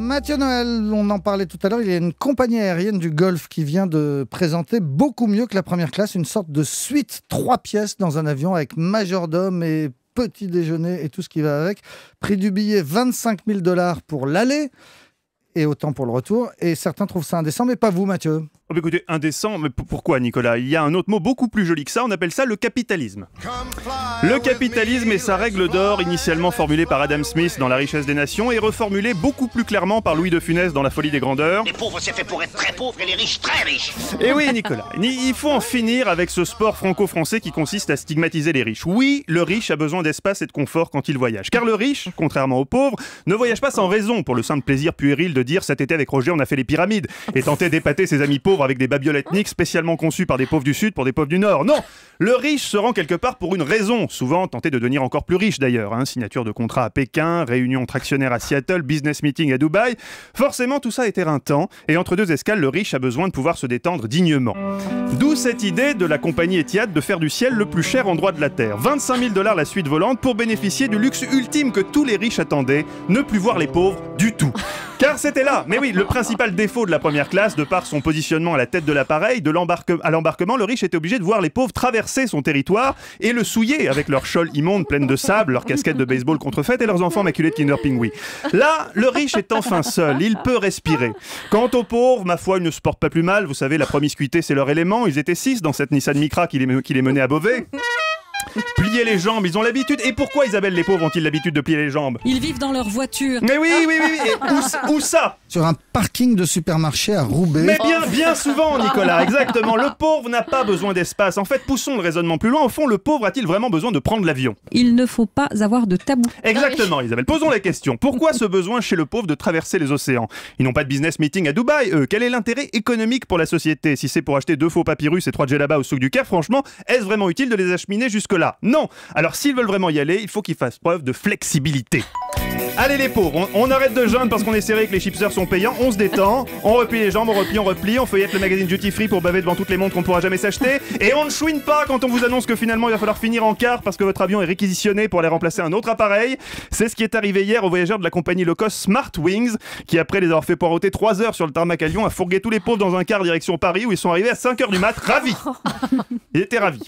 Mathieu Noël, on en parlait tout à l'heure, il y a une compagnie aérienne du Golfe qui vient de présenter beaucoup mieux que la première classe, une sorte de suite 3 pièces dans un avion avec majordome et petit déjeuner et tout ce qui va avec. Prix du billet 25 000 $ pour l'aller et autant pour le retour. Et certains trouvent ça indécent, mais pas vous, Mathieu. Oh bah écoutez, indécent, mais pourquoi Nicolas? Il y a un autre mot beaucoup plus joli que ça, on appelle ça le capitalisme. Le capitalisme est sa règle d'or, initialement formulée par Adam Smith dans La richesse des nations et reformulée beaucoup plus clairement par Louis de Funès dans La folie des grandeurs. Les pauvres c'est fait pour être très pauvres et les riches très riches. Et oui Nicolas, il faut en finir avec ce sport franco-français qui consiste à stigmatiser les riches. Oui, le riche a besoin d'espace et de confort quand il voyage. Car le riche, contrairement aux pauvres, ne voyage pas sans raison pour le simple plaisir puéril de dire cet été avec Roger on a fait les pyramides et tenter d'épater ses amis pauvres avec des babioles ethniques spécialement conçues par des pauvres du Sud pour des pauvres du Nord. Non, le riche se rend quelque part pour une raison, souvent tenter de devenir encore plus riche d'ailleurs. Signature de contrat à Pékin, réunion entre actionnaires à Seattle, business meeting à Dubaï. Forcément tout ça est éreintant et entre deux escales, le riche a besoin de pouvoir se détendre dignement. D'où cette idée de la compagnie Etihad de faire du ciel le plus cher endroit de la Terre. 25 000 $ la suite volante pour bénéficier du luxe ultime que tous les riches attendaient, ne plus voir les pauvres du tout. Car c'était là, mais oui, le principal défaut de la première classe, de par son positionnement à la tête de l'appareil, à l'embarquement, le riche était obligé de voir les pauvres traverser son territoire et le souiller avec leurs choles immondes pleines de sable, leurs casquettes de baseball contrefaites et leurs enfants maculés de Kinder Pingui. Là, le riche est enfin seul, il peut respirer. Quant aux pauvres, ma foi, ils ne se portent pas plus mal, vous savez, la promiscuité c'est leur élément, ils étaient 6 dans cette Nissan Micra qui les menait à Beauvais. Plier les jambes, ils ont l'habitude. Et pourquoi Isabelle, les pauvres ont-ils l'habitude de plier les jambes? Ils vivent dans leur voiture. Mais oui. Et où ça? Sur un parking de supermarché à Roubaix. Mais bien souvent, Nicolas, exactement. Le pauvre n'a pas besoin d'espace. En fait, poussons le raisonnement plus loin. Au fond, le pauvre a-t-il vraiment besoin de prendre l'avion? Il ne faut pas avoir de tabou. Exactement, Isabelle. Posons la question. Pourquoi ce besoin chez le pauvre de traverser les océans? Ils n'ont pas de business meeting à Dubaï, eux. Quel est l'intérêt économique pour la société? Si c'est pour acheter 2 faux papyrus et 3 djellabas au souk du Caire, franchement, est-ce vraiment utile de les acheminer jusque-là? Non. Alors s'ils veulent vraiment y aller, il faut qu'ils fassent preuve de flexibilité. Allez les pauvres, on arrête de geindre parce qu'on est serré et que les chipseurs sont payants, on se détend, on replie les jambes, on replie, on feuillette le magazine Duty Free pour baver devant toutes les montres qu'on ne pourra jamais s'acheter, et on ne chouine pas quand on vous annonce que finalement il va falloir finir en quart parce que votre avion est réquisitionné pour aller remplacer un autre appareil. C'est ce qui est arrivé hier aux voyageurs de la compagnie low cost Smart Wings, qui après les avoir fait poireauter 3 heures sur le tarmac à Lyon, a fourgué tous les pauvres dans un car direction Paris où ils sont arrivés à 5h du mat, ravis. Ils étaient ravis.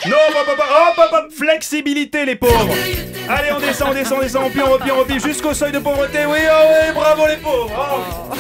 Hop, flexibilité les pauvres. Allez, on descend, on replie jusqu'au seuil de pauvreté. Oui, bravo les pauvres.